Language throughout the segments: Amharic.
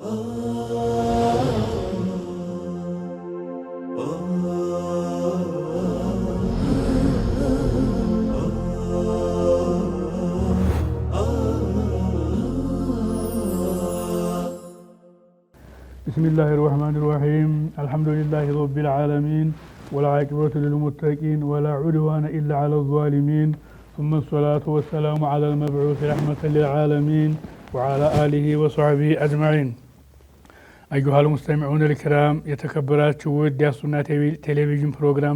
بسم الله الرحمن الرحيم الحمد لله رب العالمين والعاقبة للمتقين ولا عدوان إلا على الظالمين ثم الصلاة والسلام على المبعوث رحمة للعالمين وعلى آله وصحبه أجمعين. أيها المستمعون الكرام يتكبرات شود ياسونا تلفزيون بروغرام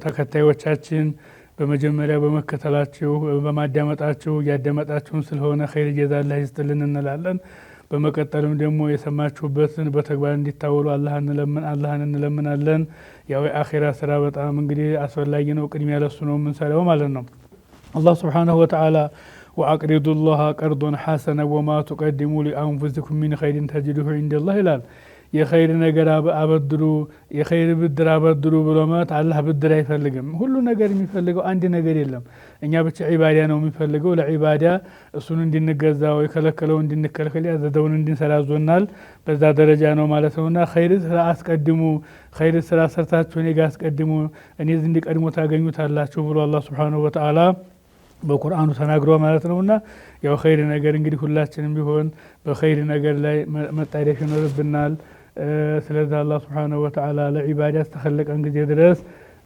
ተከታዮቻችን በመጀመሪያ በመከተላችሁ በማዳመጣችሁ ያዳመጣችሁን ስለሆነ ኸይር ጀዛላህ ይስጥልን እንላለን። በመቀጠልም ደግሞ የሰማችሁበትን በተግባር እንዲታወሉ አላህን እንለምናለን። ያው የአኺራ ስራ በጣም እንግዲህ አስፈላጊ ነው። ቅድሚያ ለሱ ነው የምንሰራው ማለት ነው። አላህ ሱብሓነሁ ወተዓላ ወአቅሪዱ ላህ ቀርዶን ሐሰነ ወማ ቱቀድሙ ሊአንፉሲኩም ሚን ኸይሪን ተጅዱሁ ዒንደላህ ይላል። የኸይር ነገር አበድሩ የኸይር ብድር አበድሩ ብሎ ማለት አላህ ብድር አይፈልግም። ሁሉ ነገር የሚፈልገው አንድ ነገር የለም። እኛ ብቻ ዒባዳ ነው የሚፈልገው። ለዒባዳ እሱን እንድንገዛው የከለከለው እንድንከለከል ያዘዘውን እንድንሰራ አዞናል። በዛ ደረጃ ነው ማለት ነውና ኸይር ስራ አስቀድሙ፣ ኸይር ስራ ሰርታችሁ እኔ ጋር አስቀድሙ፣ እኔ ዘንድ ቀድሞ ታገኙታላችሁ ብሎ አላህ ሱብሓነሁ ወተዓላ በቁርአኑ ተናግሮ ማለት ነውና ያው ኸይር ነገር እንግዲህ ሁላችንም ቢሆን በኸይር ነገር ላይ መጣደፍ ይኖርብናል። ስለዚህ አላህ ሱብሓነሁ ወተዓላ ለዒባዳ እስከኸለቀን ጊዜ ድረስ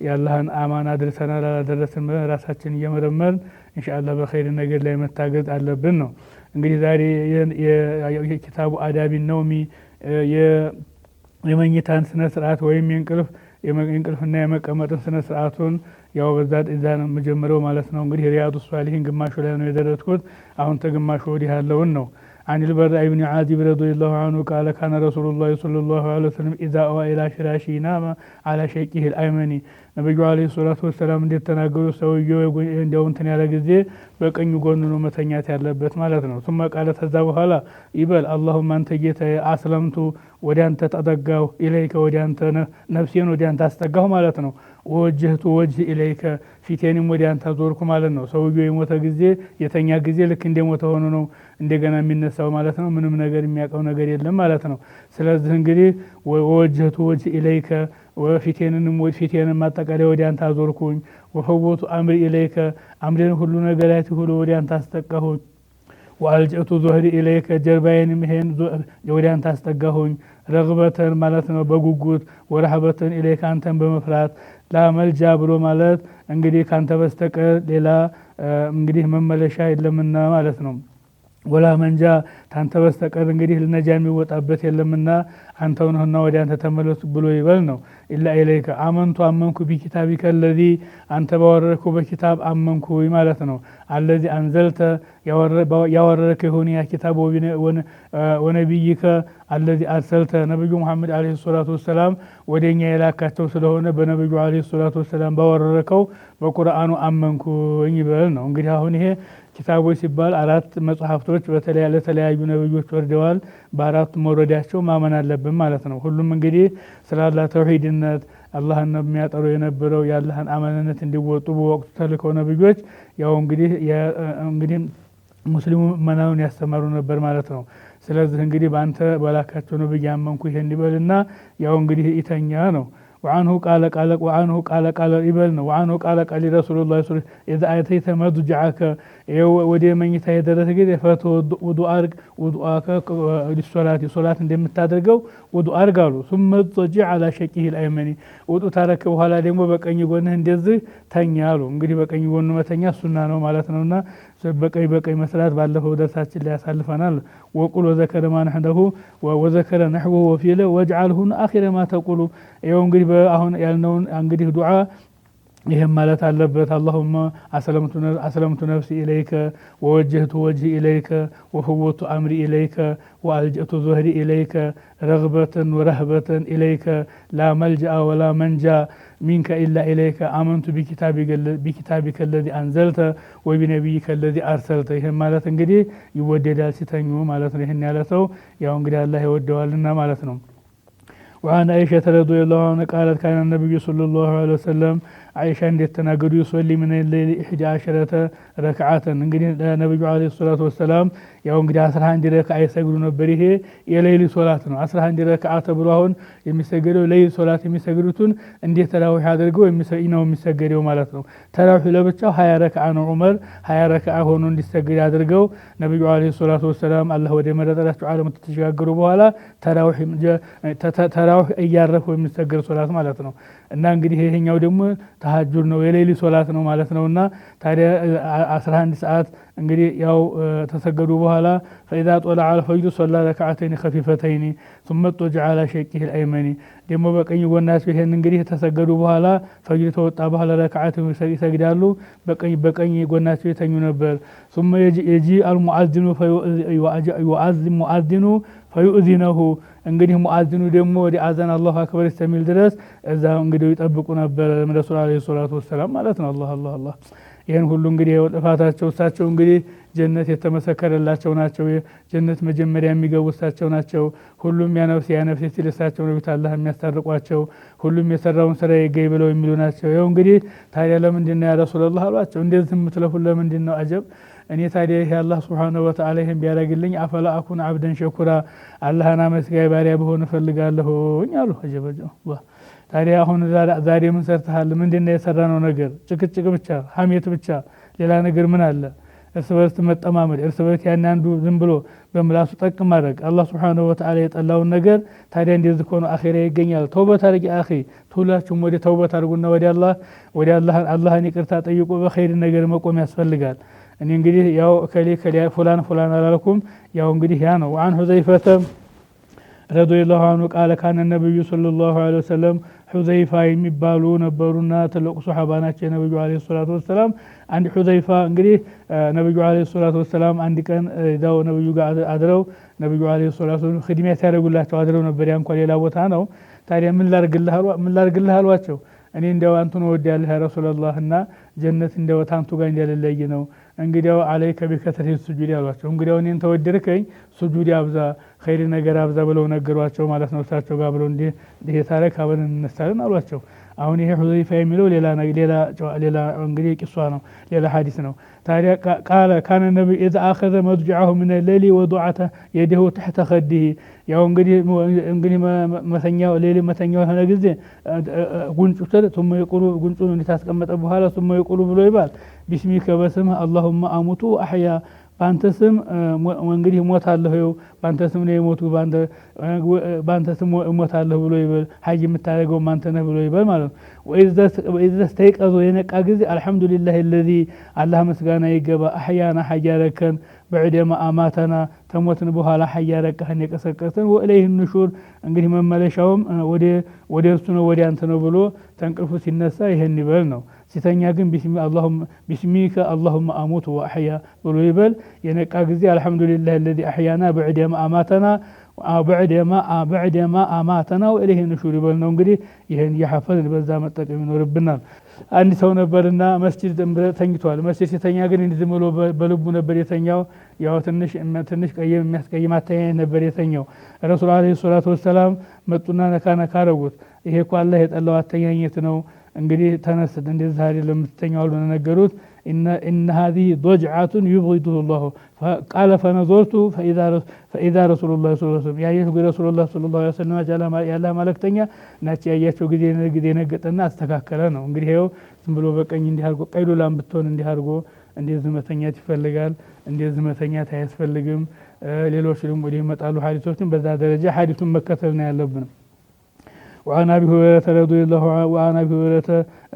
የአላህን አማና አድርሰናል አላደረስን ራሳችን እየመረመርን ኢንሻአላህ በኸይር ነገር ላይ መታገዝ አለብን ነው። እንግዲህ ዛሬ የኪታቡ አዳቢ ነውሚ የመኝታን ስነ ስርዓት ወይም የእንቅልፍና የመቀመጥን ስነ ስርዓቱን ያው በዛ ነው የምጀምረው ማለት ነው። እንግዲህ ሪያዱ ሷሊሂን ግማሹ ላይ ነው የደረስኩት። አሁን ተግማሹ ወዲህ ያለውን ነው። عن البراء بن عازب رضي الله عنه قال كان رسول الله صلى الله عليه وسلم إذا أوى إلى فراشه نام على شقه الأيمن ነብዩ አለይሂ ሰላቱ ወሰላም እንደተናገሩ ሰውየው እንደው እንትን ያለ ጊዜ በቀኝ ጎኑ ነው መተኛት ያለበት ማለት ነው። ثم قال ተዛ በኋላ ይበል اللهم አንተ ጌታዬ አስለምቱ ወደ አንተ ተጠጋሁ ኢለይከ ወደ አንተ ነፍሴን ወደ አንተ አስጠጋሁ ማለት ነው። ወጀህቱ ወጅህ ኢለይከ ፊቴንም ወደ አንተ አዞርኩ ማለት ነው። ሰውየው የሞተ ጊዜ የተኛ ጊዜ ልክ እንደሞተ ሆኖ ነው እንደገና የሚነሳው ማለት ነው። ምንም ነገር የሚያውቀው ነገር የለም ማለት ነው። ስለዚህ እንግዲህ ወጀህቱ ወጅህ ኢለይከ ፊቴንም ማጠቃለያ ወደ አንተ አዞርኩኝ። ወፈወቱ አምሪ ኢለይከ አምሬን ሁሉ ነገራቲ ሁሉ ወደ አንተ አስጠጋሁኝ። ወአልጀቱ ዙህሪ ኢለይከ ጀርባዬንም ይሄን ወደ አንተ አስጠጋሁኝ። ረግበተን ማለት ነው በጉጉት ወረህበተን ኢለይከ አንተን በመፍራት ላመልጃ ብሎ ማለት እንግዲህ ካንተ በስተቀር ሌላ እንግዲህ መመለሻ የለምና ማለት ነው። ወላ መንጃ ታንተ በስተቀር እንግዲህ ልነጃ የሚወጣበት የለምና አንተው ነህና ወደ አንተ ተመለሱ ብሎ ይበል ነው። ኢላ ኢለይከ አመንቱ አመንኩ ቢኪታቢከ አለዚ አንተ ባወረድከው በኪታብ አመንኩ ማለት ነው። አለዚ አንዘልተ ያወረድከው የሆነ ያ ኪታብ ወነቢይከ አለዚ አርሰልተ ነብዩ መሐመድ አለይሂ ሰላቱ ወሰላም ወደኛ የላካቸው ስለሆነ በነብዩ አለይሂ ሰላቱ ወሰላም ባወረድከው በቁርአኑ አመንኩ ይበል ነው። እንግዲህ አሁን ይሄ ኪታቦች ሲባል አራት መጽሐፍቶች ለተለያዩ ነብዮች ወርደዋል። በአራቱ መውረዳቸው ማመን አለብን ማለት ነው። ሁሉም እንግዲህ ስለ አላህ ተውሂድነት አላህን የሚያጠሩ የነበረው የአላህን አማናነት እንዲወጡ በወቅቱ ተልከው ነብዮች ያው እንግዲህ ሙስሊሙ መናውን ያስተማሩ ነበር ማለት ነው። ስለዚህ እንግዲህ በአንተ በላካቸው ነብይ ያመንኩ ይሄን ይበልና ያው እንግዲህ ኢተኛ ነው። وعنه قال ابن وعنه قال رسول الله صلى الله عليه وسلم اذا اتيت مضجعك ወደ መኝታ የደረሰ ጊዜ ውዱእ አርግ ውዱአከ ሶላት እንደምታደርገው ውዱእ አርግ አሉ። ثم اضطجع على شقه الايمن ውዱእ ታረክ በኋላ ደግሞ በቀኝ ጎንህ እንደዚህ ተኛ አሉ። እንግዲህ በቀኝ ጎን መተኛ ሱና ነው ማለት ነውና በቀኝ መስራት ባለፈው ደርሳችን ላይ ያሳልፈናል። ወቁል ወዘከረ ማን عنده ወዘከረ نحوه وفيل واجعله اخر ما تقول ይኸው እንግዲህ አሁን ያልነውን እንግዲህ ዱዓ ይሄም ማለት አለበት። اللهم اسلمت نفسي اليك ووجهت وجهي اليك وفوضت امري اليك والجأت ظهري اليك رغبة ورهبة اليك لا ملجأ ولا منجا منك الا اليك امنت بكتابك الذي انزلت وبنبيك الذي ارسلت ይሄም ማለት እንግዲህ ይወደዳል ሲተኙ ማለት ነው። ይሄን ያለ ሰው ያው እንግዲህ አላህ ይወደዋልና ማለት ነው። وعن عائشة رضي الله عنها قالت كان النبي صلى الله عليه وسلم አይሻ እንዴት ተናገዱ ይሶሊ ምን ለይሊ 11 ረክዓተን እንግዲህ ነብዩ አለይሂ ሰላቱ ወሰለም ያው እንግዲህ 11 ረክዓ ይሰግዱ ነበር። ይሄ የሌሊ ሶላት ነው። 11 ረክዓ ተብሎ አሁን የሚሰገደው ሌሊ ሶላት የሚሰግዱትን እንዴት ተራዊህ አድርገው ነው የሚሰገደው ማለት ነው። ተራዊህ ለብቻው 20 ረክዓ ነው። ዑመር 20 ረክዓ ሆኖ እንዲሰገድ አድርገው ነብዩ አለይሂ ሰላቱ ወሰለም አላህ ወደ መረጠላቸው ዓለም ተሸጋገሩ በኋላ ተራዊህ እያረፉ የሚሰገድ ሶላት ማለት ነው። እና እንግዲህ ይሄኛው ደግሞ ተሐጁድ ነው የሌሊ ሶላት ነው ማለት ነውና ታዲያ 11 ሰዓት እንግዲህ ያው ተሰገዱ በኋላ فاذا طلع الفجر صلى ركعتين خفيفتين ثم اضطجع على شقه الايمن ደግሞ በቀኝ ጎናቸው ይሄን እንግዲህ ተሰገዱ በኋላ ፈጅር ተወጣ በኋላ ረክዓት ይሰግዳሉ። በቀኝ ጎናቸው የተኙ ነበር። ثم يجي المؤذن فيؤذن مؤذن فيؤذنه እንግዲህ ሙአዚኑ ደግሞ ወደ አዛን አላሁ አክበር እስከሚል ድረስ እዛ እንግዲህ ይጠብቁ ነበር ረሱል አለይሂ ሰላቱ ወሰለም ማለት ነው። አላህ ይሄን ሁሉ እንግዲህ ጥፋታቸው እሳቸው እንግዲህ ጀነት የተመሰከረላቸው ናቸው። ጀነት መጀመሪያ የሚገቡ እሳቸው ናቸው። ሁሉም ያ ነፍሴ ሲል እሳቸው ነው አላህ የሚያስታርቋቸው። ሁሉም የሰራውን ስራ ይገኝ ብለው የሚሉ ናቸው። ይኸው እንግዲህ ታዲያ ለምንድን ነው ያ ረሱላህ አሏቸው እንደዚህ የምትለፉ ለምንድን ነው አጀብ እኔ ታዲያ ይሄ አላህ ሱብሓነሁ ወተዓላ ይሄን ቢያደርግልኝ አፈላ አኩን አብደን ሸኩራ አላህን አመስጋኝ ባሪያ ብሆን እፈልጋለሁኝ አሉ። አጀበ ታዲያ አሁን ዛሬ ምን ሰርተሃል? ምንድነው የሰራነው ነገር? ጭቅጭቅ ብቻ ሐሜት ብቻ ሌላ ነገር ምን አለ? እርስ በርስ መጠማመድ፣ እርስ በርስ ያን አንዱ ዝም ብሎ በምላሱ ጠቅ ማድረግ አላህ ሱብሓነሁ ወተዓላ የጠላውን ነገር ታዲያ እንደዚህ ሆኖ አኺራ ይገኛል። ተውበት አድርጊ አኺ ሁላችሁም ወደ ተውበት አድርጉና ወደ አላህን ይቅርታ ጠይቁ። በኸይር ነገር መቆም ያስፈልጋል። እኔ እንግዲህ ያው ከሌ ፉላን አላልኩም። ያው እንግዲህ ያ ነው عن حذيفة رضي الله عنه قال كان النبي صلى الله عليه وسلم حذيفة የሚባሉ ነበሩና ትልቁ ሱሐባ ናቸው ነብዩ አለይሂ ሰላቱ ወሰለም። አንድ ሁዘይፋ እንግዲህ ነብዩ አለይሂ ሰላቱ ወሰለም አንድ ቀን ዳው ነብዩ ጋር አድረው ነብዩ አለይሂ ሰላቱ ወሰለም ኺድሚያ ያደርጉላቸው አድረው ነበር። ያን እንኳን ሌላ ቦታ ነው። ታዲያ ምን ላርግልህ አሏቸው። እኔ እንደው አንተን ወዲያለህ ያ ረሱላህ እና ጀነት እንደው ታንቱ ጋር እንደለለይ ነው እንግዲያው አለይከ ቢከተሪ ሱጁድ ያሏቸው። እንግዲያው እኔን ተወደድከኝ ሱጁድ አብዛ ኸይር ነገር አብዛ ብለው ነገሯቸው ማለት ነው። እሳቸው ጋር ብለው እንዲህ ታሪክ አብረን እንነሳለን አሏቸው። አሁን ይሄ ሁዘይፋ የሚለው ሌላ እንግዲህ ቂሷ ነው፣ ሌላ ሐዲስ ነው። ታዲያ ቃለ ካነ ነብዩ ኢዛ አኸዘ መድጀዐሁ ሚነ ሌሊ ወዱዐተ የደሁ ተሕተ ኸዲሂ ያው እንግዲህ መተኛው ሌሊ መተኛው የሆነ ጊዜ ጉንጩን ثم يقول ጉንጩን እንዲታስቀመጠ በኋላ ثم يقول ብሎ ይባል ቢስሚከ በስምህ اللهم اموت واحيا ባንተ ስም እንግዲህ እሞታለሁ፣ ባንተ ስም ነው የሞቱ፣ ባንተ ስም እሞታለሁ ብሎ ይበል። ሐጅ የምታደርገው አንተ ነህ ብሎ ይበል ማለት ነው። ወኢዘ استيقظ የነቃ ጊዜ አልሐምዱሊላህ الذي አላህ ምስጋና ይገባ አህያና ሐጅ ያረከን بعدما አማተና ተሞትን በኋላ ሐጅ ያረከን የቀሰቀሰን ወኢለይሂ النشور እንግዲህ መመለሻውም ወደ እርሱ ነው ወደ አንተ ነው ብሎ ተንቅልፉ ሲነሳ ይሄን ይበል ነው። ሲተኛ ግን ቢስሚከ اللهم اموت واحيا ብሎ ይበል። የነቃ ጊዜ አልሐምዱሊላህ الذي احيانا بعدما اماتنا بعدما اماتنا واليه النشور ይበል ነው። እንግዲህ ይሄን ያሐፈዝን በዛ መጠቀም ይኖርብናል። አንድ ሰው ነበርና መስጂድ ተኝቷል። መስጂድ ሲተኛ ግን እንደዚህ ብሎ በልቡ ነበር የተኛው። ያው ትንሽ የሚያስቀይም አተኛኘት ነበር የተኛው። ረሱል አለይሂ ሰላቱ ወሰላም መጡና ነካ አረጉት። ይሄ እኮ አላህ የጠላው አተኛኘት ነው። እንግዲህ ተነስ እንደዚህ አይደለም የምትተኛው አሉ ነገሩት። إن هذه ضجعة يبغضه الله قال فنظرت فإذا رسول الله صلى الله عليه وسلم ያየሁ رسول الله صلى الله عليه وسلم ያለ መልእክተኛ ናቸው። ያያቸው ጊዜ ነገጠና አስተካከለ ነው። እንግዲህ ይኸው ዝም ብሎ በቀኝ እንዲህ አድርጎ ቀይሉላም ብትሆን እንዲህ አድርጎ እንደዚህ መተኛት ይፈልጋል። እንደዚህ መተኛት አያስፈልግም። ሌሎች ደግሞ ይመጣሉ ሐዲሶችን በዛ ደረጃ ሐዲሱን መከተል ነው ያለብን። وعن أبي هريرة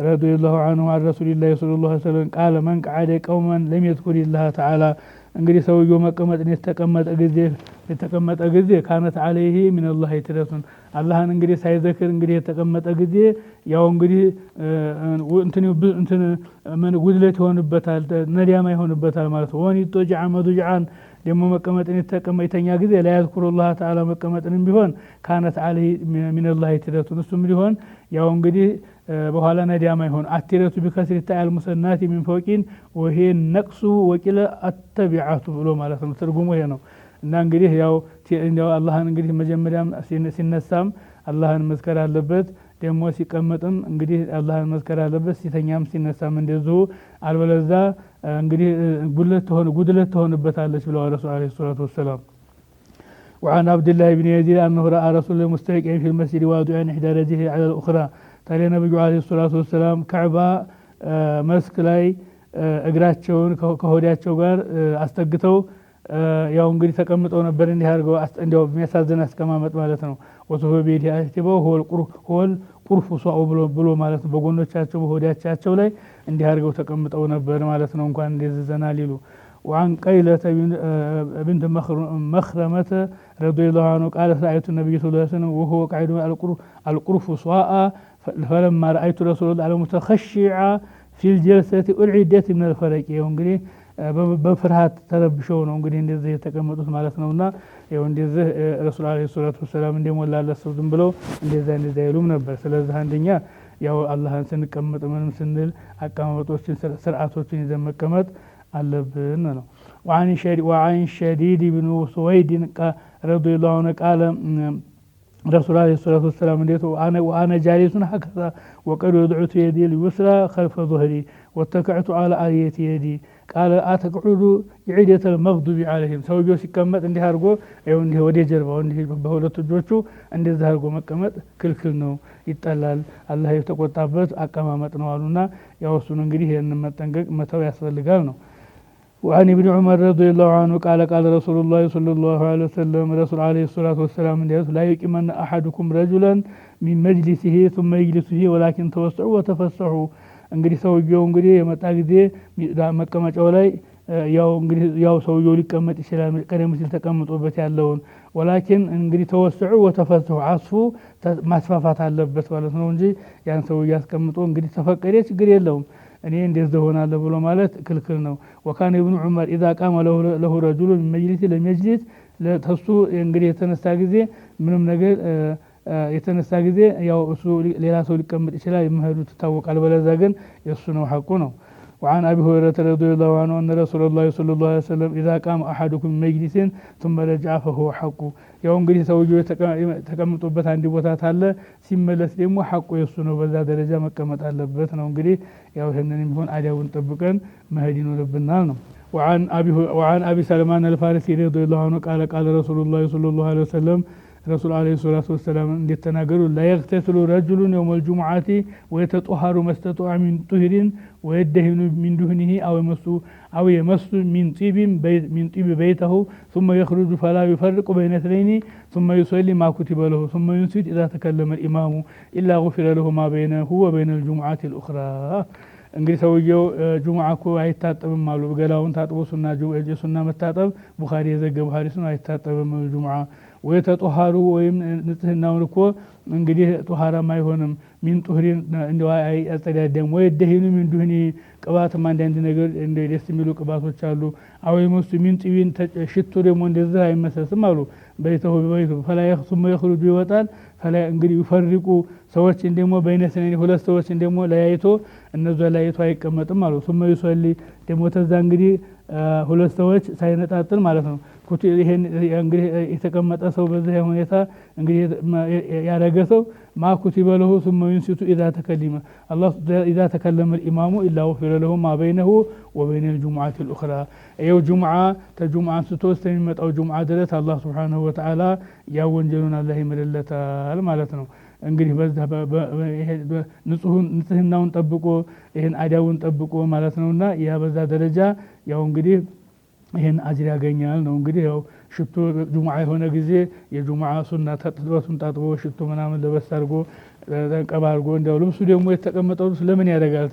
رضي الله عنه عن رسول الله صلى الله عليه وسلم قال من قعد قوما لم يذكر الله تعالى እንግዲህ ሰውየው መቀመጥን የተቀመጠ ጊዜ ካነት عليه من الله ትረሱን አላህን እንግዲህ ሳይዘክር እንግዲህ የተቀመጠ ጊዜ ያው እንግዲህ እንትን ጉድለት ይሆንበታል፣ ነዲያማ ይሆንበታል ማለት ነው። ወኒ ጦጅዓ መዱጃን ደግሞ መቀመጥን የተቀመጠኛ ጊዜ لا يذكر الله تعالى መቀመጥንም ቢሆን ካነት عليه من الله ትረሱን እሱም ሊሆን ያው እንግዲህ በኋላ ነዲያማ ይሆን። አትረቱ ቢከስሪ ታል ሙሰናቲ ሚን ፈውቂን ወሄ ነቅሱ ወቂለ አተቢዓቱ ብሎ ማለት ነው። ትርጉሙ ይሄ ነው። እና እንግዲህ ያው አላህን እንግዲህ መጀመሪያም ሲነሳም አላህን መዝከር አለበት። ደግሞ ሲቀመጥም እንግዲህ አላህን መዝከር አለበት። ሲተኛም ሲነሳም እንደዚሁ አልበለዛ እንግዲህ ጉድለት ትሆንበታለች ብለዋል ረሱል ዓለይሂ ሰላቱ ወሰላም። وعن عبد الله بن يزيد أنه رأى رسول الله مستلقيا في المسجد واضعا إحدى رجله على الأخرى ታዲያ ነብዩ ዓለይሂ ሰላቱ ወሰላም ካዕባ መስክ ላይ እግራቸውን ከሆዳቸው ጋር አስጠግተው ያው እንግዲህ ተቀምጠው ነበር። እንዲህ አድርገው እንዲያው የሚያሳዝን አስቀማመጥ ማለት ነው። ወሶፈ ቤት ያስቲበው ሆል ቁርፉ ሷኡ ብሎ ማለት ነው። በጎኖቻቸው በሆዳቸው ላይ እንዲህ አድርገው ተቀምጠው ነበር ማለት ነው። እንኳን እንደዚህ ዘና ሊሉ وعن قيلة بنت مخرمة رضي الله عنه قالت رأيت النبي صلى الله عليه وسلم وهو قاعد على القرف صاء فلما رأيت رسول الله متخشع في الجلسة أرعدت من الفرق እንግዲህ በፍርሃት ተረብሸው ነው እንግዲህ እንደዚህ የተቀመጡት ማለት ነውና ያው እንደዚህ ረሱል ዓለይሂ ሰላቱ ወሰላም እንደሞላለት ሰው ዝም ብለው እንደዛ ይሉም ነበር። ስለዚህ አንደኛ ያው አላህን ስንቀመጥ ምንም ስንል አቀማመጦችን ስርዓቶችን ይዘን መቀመጥ አለብን ነው። وعن شديد بن سويد رضي الله عنه قال رسول الله صلى الله عليه وسلم وأنا جالس هكذا وقد وضعت يدي اليسرى خلف ظهري واتكعت على آلية يدي قال أتقعد عدة المغضوب عليهم ሰውየው ሲቀመጥ እንዲህ አድርጎ ያው እንዲህ ወደ ጀርባው እንዲህ በሁለት እጆቹ እንደዚህ አድርጎ መቀመጥ ክልክል ነው፣ ይጠላል፣ አላህ የተቆጣበት አቀማመጥ ነው አሉና ያው እሱን እንግዲህ ይሄንን መጠንቀቅ መተው ያስፈልጋል ነው። وعن ابن عمر رضي الله عنه قال رسول الله صلى الله عليه وسلم رسول عليه الصلاة والسلام لا يقيمن أحدكم رجلا من مجلسه ثم يجلس فيه ولكن توسعوا وتفسحوا እንግዲህ ሰውየው እንግዲህ የመጣ ጊዜ መቀመጫው ላይ ያው እንግዲህ ያው ሰውየው ሊቀመጥ ይችላል ቀደም ሲል ተቀምጦበት ያለውን ወላኪን እንግዲህ ተወስዑ ወተፈስሑ አስፉ ማስፋፋት አለበት ማለት ነው እንጂ ያን ሰውየው ያስቀምጦ እንግዲህ ተፈቀደ ችግር የለውም እኔ እንደዚህ ሆናለሁ ብሎ ማለት ክልክል ነው። ወካነ ኢብኑ ዑመር اذا قام له رجل من مجلس لم يجلس ለተሱ እንግዲህ የተነሳ ጊዜ ምንም ነገር የተነሳ ጊዜ ያው እሱ ሌላ ሰው ሊቀመጥ ይችላል የመሄዱ ተታወቃል። በለዛ ግን የሱ ነው ሐቁ ነው። وعن أبي هريرة رضي الله عنه أن رسول الله صلى الله عليه وسلم إذا قام أحدكم من مجلس ثم رجع فهو حق ያው እንግዲህ ሰውየው ተቀምጦበት አንድ ቦታ ታለ ሲመለስ ደግሞ ሐቁ የሱ ነው፣ በዛ ደረጃ መቀመጥ አለበት ነው። እንግዲህ ያው ይሄንንም ቢሆን አዳውን ጠብቀን መሄድ ይኖርብናል ነው። وعن أبي سلمان الفارسي رضي الله عنه قال رسول الله صلى الله عليه وسلم رسول عليه الصلاة والسلام እንደተናገሩ لا يغتسل رجل يوم الجمعة ويتطهر ما استطاع من طهر ويدهن من دهنه أو يمس من طيب بيته ثم يخرج فلا يفرق بين اثنين ثم يصلي ما كتب له ثم ينصت إذا تكلم الإمام إلا غفر له ما بينه وبين الجمعة الأخرى እንግዲህ ሰውየው ጁሙዓ እኮ አይታጠብም አሉ። ገላውን ታጥቦ ሱና መታጠብ ቡኻሪ የዘገበው ሐዲስ ነው። አይታጠብም ጁሙዓ ወይ ተጧሃሩ ወይም ንጽህናውን እኮ እንግዲህ ጧሃራም አይሆንም። ሚን ጡህሪን እንደው አጸዳደም ወይ ደህኑ ሚን ዱህኒ ቅባትም አንዳንድ ነገር እንደ ደስ የሚሉ ቅባቶች አሉ። አው ይመስሉ ሚን ጢቢን ሽቶ ደግሞ እንደዛ አይመሰስም አሉ። በይተው ፈላ يخصم يخرج ይወጣል ፈላ እንግዲህ ይፈርቁ ሰዎችን ደግሞ በይነሰኔ ሁለት ሰዎችን ደግሞ ለያይቶ እነዛ ለያይቶ አይቀመጥም አሉ። ثم يصلي ደግሞ ተዛ እንግዲህ ሁለት ሰዎች ሳይነጣጥል ማለት ነው። ይሄን እንግዲህ የተቀመጠ ሰው በዚህ ሁኔታ እንግዲህ ያረገ ሰው ማኩቲበ ለሁ ثم ينصت اذا تكلم الله اذا تكلم الامام الا غفر له ما بينه وبين الجمعه الاخرى يوم جمعه تجمعه ስትወስድ የሚመጣው ጁምዓ ድረስ አላህ Subhanahu Wa Ta'ala ያ ወንጀሉን አላህ ይምርለታል ማለት ነው። እንግዲህ በዛ ንጽህናውን ጠብቆ ይሄን አዳውን ጠብቆ ማለት ነውና ያ በዛ ደረጃ ያው እንግዲህ ይሄን አጅር ያገኛል ነው። እንግዲህ ያው ሽቶ ጁሙዓ የሆነ ጊዜ የጁሙዓ ሱና ተጥቶቱን ታጥቦ ሽቶ ምናምን ለበስ አድርጎ ተቀባርጎ እንደው ልብሱ ደግሞ የተቀመጠው ለምን ያደርጋል?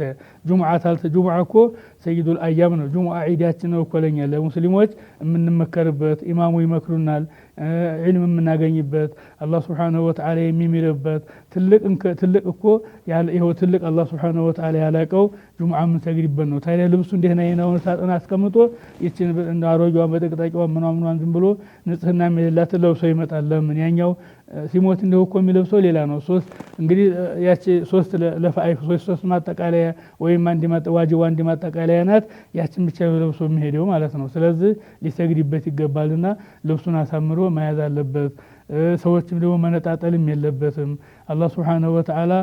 ጁሙዓ እኮ ሰይዱል አያም ነው። ጁሙዓ ዒዳችን ነው እኮ ለኛ ለሙስሊሞች የምንመከርበት ኢማሙ ይመክሩናል፣ ዒልም የምናገኝበት አላህ Subhanahu Wa Ta'ala የሚምርበት ትልቅ እኮ ይሄው ትልቅ አላህ Subhanahu Wa Ta'ala ያላቀው ጁሙዓ የምንሰግድበት ነው። ታዲያ ልብሱ እንደና የነውን ሳጥን አስቀምጦ ይችን እንደ አሮጌዋ በጥቅጣቂዋ ምናምን ዝም ብሎ ንጽህና የሌላት ለብሶ ይመጣል። ለምን ያኛው ሲሞት እንደው እኮ የሚለብሰው ሌላ ነው። ሶስት እንግዲህ ያቺ ሶስት ለፋይፍ ሶስት ማጠቃለያ ወይም ዋጅብ አንድ ማጠቃለያ ናት። ያቺን ብቻ ለብሶ የሚሄደው ማለት ነው። ስለዚህ ሊሰግድበት ይገባልና ልብሱን አሳምሮ መያዝ አለበት። ሰዎችም ደግሞ መነጣጠልም የለበትም። አላህ ሱብሓነሁ ወተዓላ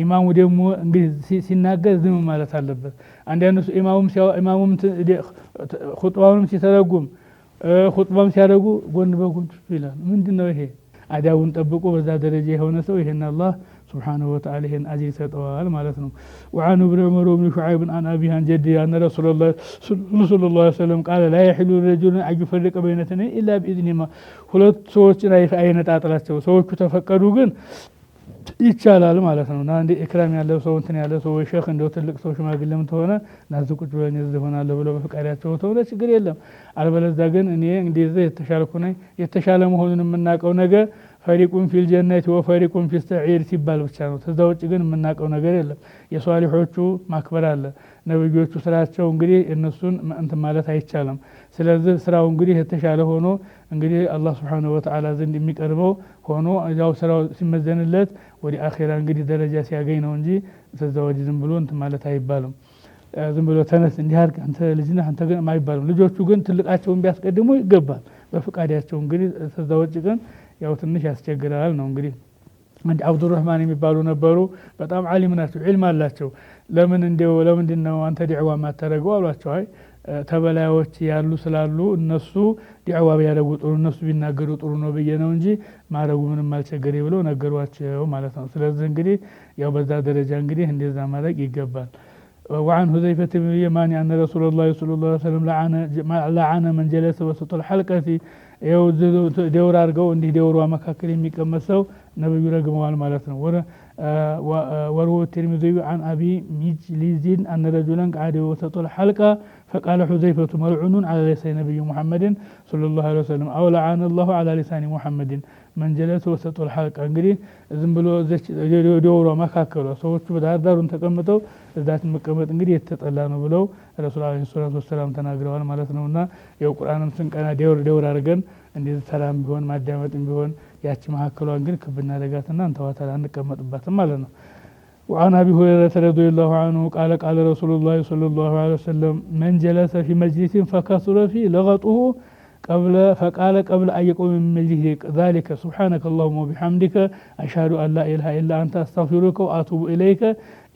ኢማሙ ደግሞ እንግዲህ ሲናገር ዝም ማለት አለበት። አንዳንዱ ኢማሙም ኹጥባውንም ሲተረጉም ኹጥባም ሲያደርጉ ጎን በጎን ይላል። ምንድነው ይሄ? አዳቡን ጠብቆ በዛ ደረጃ የሆነ ሰው ይሄን አላህ سبحانه وتعالى هن أجر سطوال مالتنا. وعن ابن عمر بن شعيب عن أبيه عن جده أن رسول الله صلى الله عليه وسلم قال لا يحل لرجل أن يفرق بين اثنين إلا بإذن ما ሁለት ሰዎች ላይ አይነጣጥላቸው ሰዎቹ ተፈቀዱ ግን ይቻላል ማለት ነው። እና እንደ ኢክራም ያለው ሰው እንትን ያለው ሰው ወይ ሼክ እንደው ትልቅ ሰው ሽማግሌም ተሆነ ናዝ ቁጭ ብለን እዚህ ሆናለሁ ብለው በፈቃዳቸው ተሆነ ችግር የለም። አልበለዚያ ግን እኔ እንደዚህ የተሻልኩ ነኝ የተሻለ መሆኑን የምናውቀው ነገር ፈሪቁን ፊል ጀነት ወፈሪቁን ፊስ ሰዒር ሲባል ብቻ ነው። ከዛ ውጭ ግን የምናውቀው ነገር የለም። የሷሊሖቹ ማክበር አለ። ነብዮቹ ስራቸው እንግዲህ እነሱን እንትን ማለት አይቻልም። ስለዚህ ስራው እንግዲህ የተሻለ ሆኖ እንግዲህ አላህ Subhanahu Wa Ta'ala ዘንድ የሚቀርበው ሆኖ ያው ስራው ሲመዘንለት ወዲ አኺራ እንግዲህ ደረጃ ሲያገኝ ነው እንጂ ከዛ ወዲህ ዝም ብሎ እንትን ማለት አይባልም። ዝም ብሎ ተነስ እንዲህ አድርግ አንተ ልጅ ነህ አንተ ግን አይባልም። ልጆቹ ግን ትልቃቸውን ቢያስቀድሙ ይገባል በፍቃዳቸው። እንግዲህ ከዛ ውጭ ግን ያው ትንሽ ያስቸግራል ነው። እንግዲህ አንድ አብዱራህማን የሚባሉ ነበሩ። በጣም ዓሊም ናቸው፣ ዒልም አላቸው። ለምንድነው አንተ ዲዕዋ ማታረገው አሏቸው። አይ ተበላዮች ያሉ ስላሉ እነሱ ዲዕዋ ቢያደርጉ ጥሩ እነሱ ቢናገሩ ጥሩ ነው ብዬ ነው እንጂ ማረጉ ምንም አልቸገሬ ብለው ነገሯቸው ማለት ነው። ስለዚህ እንግዲህ ያው በዛ ደረጃ እንግዲህ እንደዛ ማድረግ ይገባል። وعن حذيفة بن اليمان أن رسول الله صلى الله عليه وسلم لعن من جلس وسط الحلقة ያው ደውር አድርገው እንዲህ ደውሯ መካከል የሚቀመሰው ነብዩ ረግመዋል ማለት ነው። وروى الترمذي عن أبي مجلز أن رجلا قعد وسط الحلقة فقال حذيفة ملعون على لسان نبي محمد صلى الله عليه وسلم أو لعن الله على لسان محمد من جلس وسط الحلقة እንግዲህ ዝም ብሎ ደውሯ መካከሏ ሰዎቹ በዳርዳሩን ተቀምጠው እዛት መቀመጥ እንግዲህ የተጠላ ነው ብለው ረሱል አለይሂ ሰላቱ ወሰለም ተናግረዋል ማለት ነውና ያው ቁርአንን ስንቀና ደውር አድርገን እንደዚህ ሰላም ቢሆን ማዳመጥም ቢሆን ያቺ መካከሏን ግን ክብና ለጋትና እንተዋታላ እንቀመጥባትም ማለት ነው። وعن أبي هريرة رضي الله عنه قال قال رسول الله صلى الله عليه وسلم من جلس في مجلس فكثر فيه لغطه فقال قبل أن يقوم من مجلسه ذلك سبحانك اللهم وبحمدك أشهد أن لا إله إلا أنت أستغفرك وأتوب إليك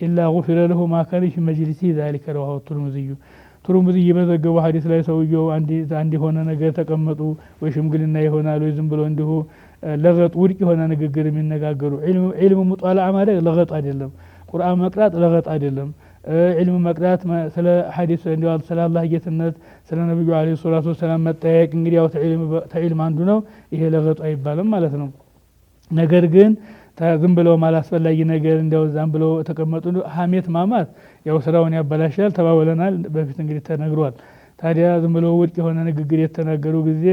إلا غفر له ما كان في مجلسه ذلك رواه الترمذي በዘገበው ሐዲስ ላይ ሰውየው አንድ ሆነ ነገር ተቀመጡ ወይ ሽምግልና ይሆናል ወይ ዝም ብሎ እንዲሁ ለገጥ ውድቅ የሆነ ንግግር የሚነጋገሩ ዒልም ሙጣላ ማለት ለገጥ አይደለም። ቁርአን መቅራት ለገጥ አይደለም። ዒልም መቅራት ስለ ሐዲስ እንዲያው ስለ አላህ ጌትነት ስለ ነብዩ አለይሂ ሰላቱ ወሰለም መጠየቅ እንግዲህ ያው ተዒልም አንዱ ነው። ይሄ ለገጥ አይባልም ማለት ነው። ነገር ግን ዝም ብለው ማላስፈላጊ ነገር እንዲያው ዝም ብለው ተቀመጡ ሐሜት ማማት ያው ስራውን ያበላሻል ተባብለናል በፊት እንግዲህ ተነግሯል። ታዲያ ዝም ብለው ውድቅ የሆነ ንግግር የተናገሩ ጊዜ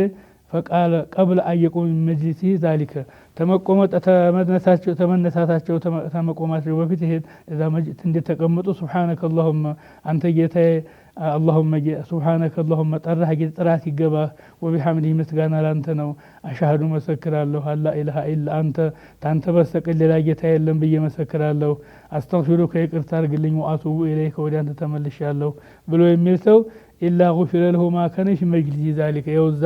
فقال قبل أن يقوم من مجلسه ذلك ተመነሳታቸው ተመቆማቸው በፊት ይሄ እዛ መጅት እንደተቀመጡ سبحانك اللهم አንተ ጌታዬ اللهم سبحانك اللهم ጠራህ ጌታ ጥራት ይገባ وبحمده ምስጋና ላንተ ነው አሻሃዱ መሰክራለሁ አላ ኢላሃ ኢላ አንተ ታንተ በስተቀር ሌላ ጌታ የለም ብዬ መሰክራለሁ አስተግፊሩከ ይቅርታ አድርግልኝ ወአቱቡ ኢለይከ ወደ አንተ ተመልሻለሁ ብሎ የሚል ሰው ኢላ ጉፊረ ለሁ ማ ካነ ፊ መጅሊሲ ዛሊከ የውዛ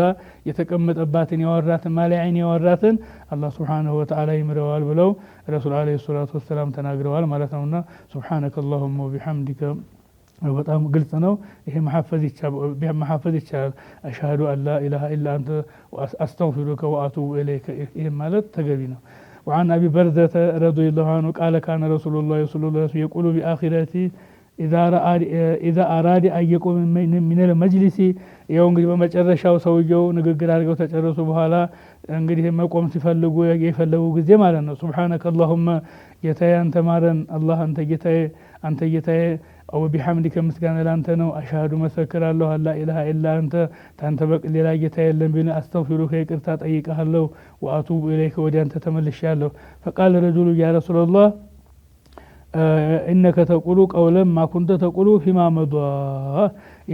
የተቀመጠባትን ያወራትን ማለዓይን ያወራትን አላህ Subhanahu Wa Ta'ala ይምረዋል ብለው ረሱል አለይሂ ሰላቱ ወሰለም ተናግረዋል ማለት ነውና سبحانك اللهم وبحمدك በጣም ግልጽ ነው። ይሄ መሐፈዝ ይቻላል። አሽሃዱ አን ላ ኢላሃ ኢላ አንተ አስተግፊሩከ ወአቱቡ ኢለይከ ይሄ ማለት ተገቢ ነው። وعن أبي برزة رضي الله عنه قال كان رسول الله صلى الله عليه وسلم يقول بآخرته إذا أراد أن يقوم من المجلس ያው እንግዲህ በመጨረሻው ሰውየው ንግግር አድርገው ተጨረሱ በኋላ እንግዲህ መቆም ሲፈልጉ የፈለጉ ጊዜ ማለት ነው سبحانك اللهم ጌታዬ አንተ ማረን አላህ አንተ ጌታዬ አው ቢሐምዲከ ምስጋና ላንተ ነው አሽሃዱ መሰክራለሁ አላ ኢላሃ ኢላ አንተ ታንተ በቀር ሌላ ጌታ የለም ቢል አስተግፊሩከ ይቅርታ ጠይቀሃለሁ ወአቱቡ ኢለይከ ወደ አንተ ተመልሻለሁ فقال رجل يا رسول الله إنك تقول قولا ما كنت تقول فيما مضى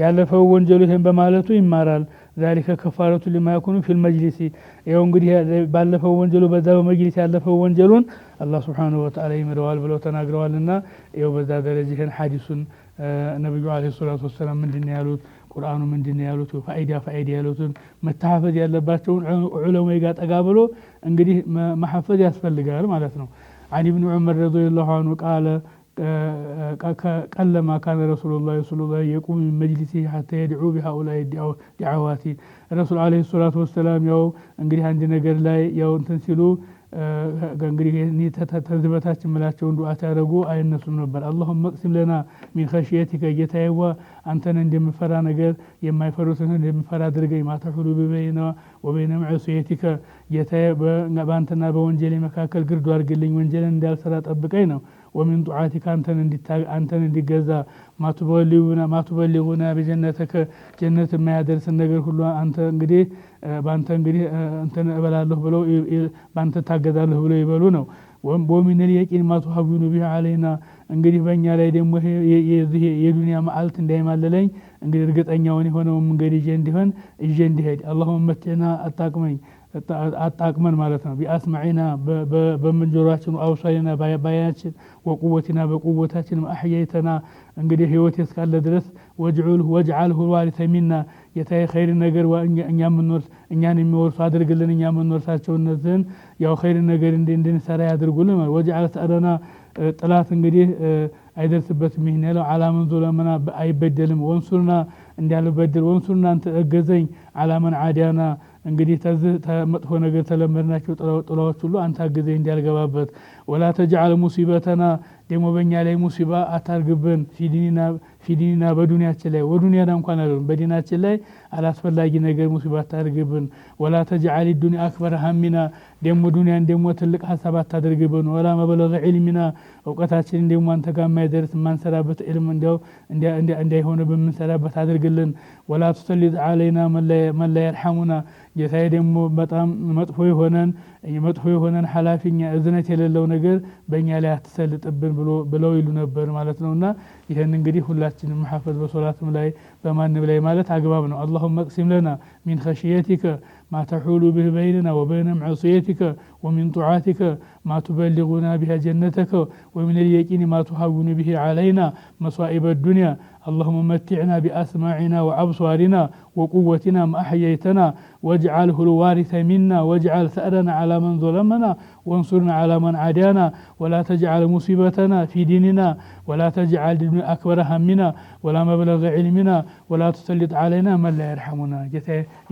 ያለፈው ወንጀሉ ይሄን በማለቱ ይማራል ذلك كفارة لما يكون في المجلس ያው እንግዲህ ባለፈው ወንጀሉ በዛ በመጅሊስ ያለፈው ወንጀሉን አላህ Subhanahu Wa Ta'ala ይምረዋል ብለው ተናግረዋልና ያው በዛ ደረጃ ይሄን ሐዲሱን ነብዩ አለይሂ ሰላቱ ወሰለም ምንድነው ያሉት ቁርአኑ ምንድነው ያሉት ፋይዳ ያሉትን መተሐፈዝ ያለባቸውን ዑለማይ ጋር ጠጋ ብሎ እንግዲህ መሐፈዝ ያስፈልጋል ማለት ነው። عن ابن عمر رضي الله عنه قال قلما كان رسول الله صلى الله عليه وسلم يقوم من مجلسه حتى يدعو بهؤلاء الدعوات الرسول عليه الصلاة والسلام ያው እንግዲህ አንድ ነገር ላይ ያው እንትን ሲሉ እንግዲህ ተዝበታችን ምላቸውን ዱዓ ሲያደርጉ አይነሱም ነበር። اللهم اقسم لنا من خشيتك ጌታዬዋ አንተን እንደምፈራ ነገር የማይፈሩትን እንደምፈራ አድርገኝ ማተሁሉ በበይና ወበይነ መዕሲየቲከ ጌታዬ በአንተና በወንጀሌ መካከል ግርዶ አድርግልኝ ወንጀልን እንዳልሰራ ጠብቀኝ ነው። ومن طاعتك አንተን እንዲገዛ ማቱበሊጉና በጀነተከ ጀነት የማያደርስ ነገር ሁሉ አንተ እንግዲህ ባንተ እንግዲህ እንትን እበላለሁ ብለው ባንተ ታገዛለሁ ብለው ይበሉ ነው። ወሚን اليقين ما تهون به علينا እንግዲህ በእኛ ላይ ደግሞ የዱንያ መዓልት እንዳይማለለኝ እንግዲህ እርግጠኛውን የሆነው መንገድ ይዤ እንዲሄድ اللهم متعنا አጣቅመን ማለት ነው። ቢአስማዒና በመንጆራችን አውሳይና ባያችን ወቁወቲና በቁወታችን አህያይተና እንግዲህ ህይወት እስካለ ድረስ ወጅዓልሁ ዋሪሰ ሚና የታይ ኸይር ነገር እኛን የሚወርሱ አድርግልን እኛ የምንወርሳቸው እነዚህን ያው ኸይር ነገር እንድንሰራ ያድርጉልን። ወጅዓል ሰአረና ጥላት እንግዲህ አይደርስበትም ይሄን ያለው አላመን ዙለመና አይበደልም። ወንሱርና እንዳልበደል ወንሱርና አንተ እገዘኝ አላመን አዲያና እንግዲህ መጥፎ ነገር ተለመድናቸው ጥላዎች ሁሉ አንተ አግዘኝ እንዲያልገባበት። ወላ ተጅዓል ሙሲበተና ደግሞ በእኛ ላይ ሙሲባ አታርግብን ፊዲኒና በዱንያችን ላይ ወዱንያና እንኳን አይደለም በዲናችን ላይ አላስፈላጊ ነገር ሙሲባ አታርግብን። ወላ ተጅዓል ዱንያ አክበር ሀሚና ደግሞ ዱንያን ደግሞ ትልቅ ሐሳብ አታድርግብን። ወላ መበለገ ዒልሚና እውቀታችን ደግሞ አንተ ጋር የማይደርስ የማንሰራበት ዕልም እንዳይሆን በምንሰራበት አድርግልን። ወላ ተሰሊጥ ዓለይና መን ላ የርሐሙና ጌታዬ ደግሞ በጣም መጥፎ የሆነን ኃላፊኛ እዝነት የሌለው ነገር በእኛ ላይ አትሰልጥብን ብለው ይሉ ነበር ማለት ነውና ይህን እንግዲህ ሁላችንም መሐፈዝ በሶላትም ላይ በማንም ላይ ማለት አግባብ ነው። اللهم اقسم لنا من خشيتك ما تحول به بيننا وبين معصيتك ومن طاعتك ما تبلغنا بها جنتك ومن اليقين ما تهون به علينا مصائب الدنيا اللهم متعنا بأسماعنا وأبصارنا وقوتنا ما أحييتنا واجعله الوارث منا واجعل ثأرنا على من ظلمنا وانصرنا على من عادانا ولا تجعل مصيبتنا في ديننا ولا تجعل أكبر همنا ولا مبلغ علمنا ولا تسلط علينا من لا يرحمنا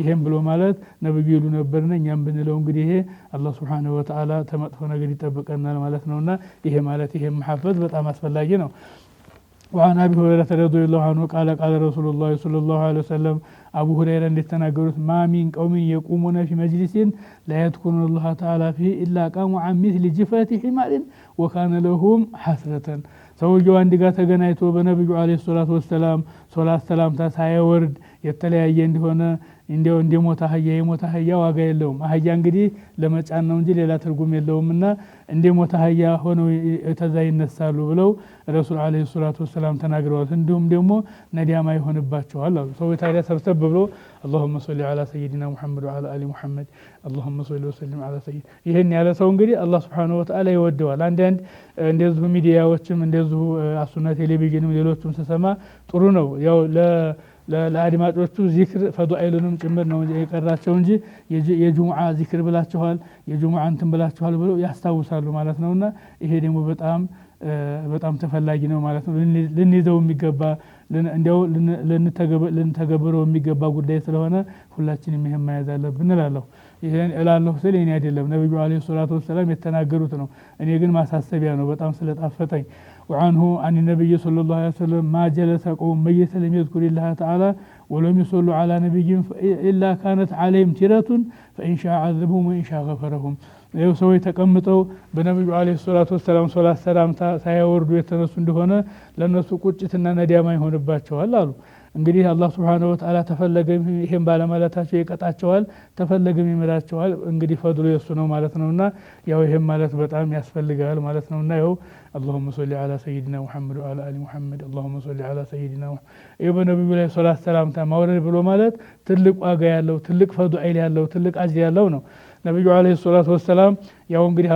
ይሄን ብሎ ማለት ነብዩ ይሉ ነበርና እኛም ብንለው እንግዲህ ይሄ አላህ Subhanahu Wa Ta'ala ተመጥፎ ነገር ይጠብቀናል ማለት ነውና ይሄ ማለት ይሄ መሐፈዝ በጣም አስፈላጊ ነው። وعن أبي هريرة رضي الله عنه قال قال رسول الله صلى الله عليه وسلم أبو هريرة እንደተናገሩት ما من قوم يقومون في مجلس لا يذكرون الله تعالى فيه إلا قاموا عن مثل جفاة حمار وكان لهم حسرة ሰውየው አንድ ጋር ተገናኝቶ በነብዩ አለይሂ ሰላቱ ወሰለም ሶላት ሰላምታ ሳይወርድ የተለያየ እንደሆነ እንደሞተ አህያ የሞተ አህያ ዋጋ የለውም። አህያ እንግዲህ ለመጫን ነው እንጂ ሌላ ትርጉም የለውምና እንደሞተ አህያ ሆነው ተዛ ይነሳሉ ብለው ረሱል አለይሂ ሰላቱ ወሰለም ተናግረዋል። እንዲሁም ደግሞ ነዲያማ ይሆንባቸዋል አሉ። ሰው ታዲያ ሰብሰብ ብሎ اللهم صل على سيدنا محمد وعلى ال محمد اللهم صل وسلم على سيد ይሄን ያለ ሰው እንግዲህ አላህ Subhanahu Wa Ta'ala ይወደዋል። አንዳንድ እንደዚሁ ሚዲያዎችም እንደዚሁ አሱና ቴሌቪዥንም ሌሎችም ተሰማ ጥሩ ነው ያው ለአድማጮቹ ዚክር ፈዱአይሉንም ጭምር ነው የቀራቸው እንጂ የጁሙዓ ዚክር ብላችኋል የጁሙዓ እንትን ብላችኋል ብለው ያስታውሳሉ ማለት ነውና ይሄ ደግሞ በጣም ተፈላጊ ነው ማለት ነው። ልንይዘው የሚገባ እንደው ልንተገብረው የሚገባ ጉዳይ ስለሆነ ሁላችንም ይሄን መያዝ አለብን እላለሁ። ይሄን እላለሁ ስለ እኔ አይደለም ነብዩ አለይሂ ሰላቱ ወሰለም የተናገሩት ነው። እኔ ግን ማሳሰቢያ ነው በጣም ስለጣፈጠኝ። وعنه عن النبي صلى الله عليه وسلم ما جلس قوم ميت لم يذكر الله تعالى ولم يصلوا على نبي إلا كانت عليهم تيرة فإن شاء عذبهم وإن شاء غفرهم ይኸው ሰው የተቀምጠው በነብዩ አለይሂ ሰላቱ ወሰለም ሶላት ሰላምታ ሳይወርዱ የተነሱ እንደሆነ ለነሱ ቁጭትና ነዲያማ ይሆንባቸዋል አሉ። እንግዲህ አላህ Subhanahu Wa Ta'ala ተፈለገም ይሄን ባለማለታቸው ይቀጣቸዋል ተፈለገም ይምራቸዋል። እንግዲህ ፈድሉ የሱ ነው ማለት ነውና ያው ይሄን ማለት በጣም ያስፈልጋል ማለት ነውና ያው اللهم صل على سيدنا محمد وعلى ال محمد اللهم صل على سيدنا በነብዩ ላይ ሶላት ሰላምታ ማውረድ ብሎ ማለት ትልቅ ዋጋ ያለው ትልቅ ፈድሉ ያለው ትልቅ አጅር ያለው ነው። ነብዩ አለይሂ ሰላቱ ወሰለም ያው እንግዲህ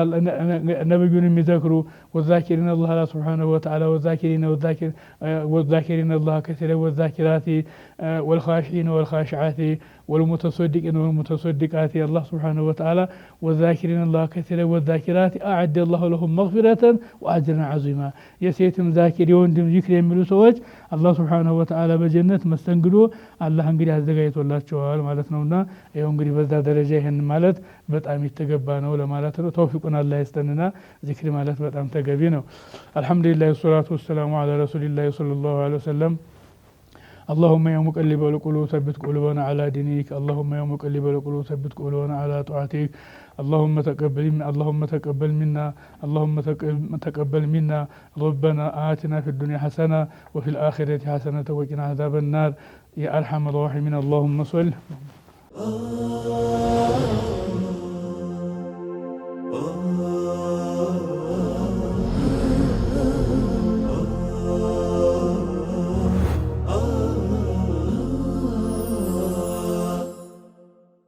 ነብዩን የሚዘክሩ ወዛኪሪን አላህ ሱብሓነሁ ወተዓላ ወዛኪሪን አላህ ከሲረን ወዛኪራቲ ወልኻሺዒነ ወልኻሺዓቲ والمتصدقين والمتصدقات الله سبحانه وتعالى والذاكرين الله كثيرا والذاكرات أعد الله لهم مغفرة وأجرا عظيما يسيتم ذاكر يوندم ذكر يملو سوج الله سبحانه وتعالى بجنة مستنقلو الله انقري هزقايت والله تشوال مالتنا يوم انقري بزا درجة هن مالت بتأم يتقبانو لمالتنا توفيقنا الله يستننا ذكر مالت بتأم تقبينو الحمد لله والصلاة والسلام على رسول الله صلى الله عليه وسلم اللهم يا مقلب القلوب ثبت قلوبنا على دينك اللهم يا مقلب القلوب ثبت قلوبنا على طاعتك اللهم تقبل منا تقبل منا ربنا آتنا في الدنيا حسنة وفي الآخرة حسنة وقنا عذاب النار يا أرحم الراحمين اللهم صل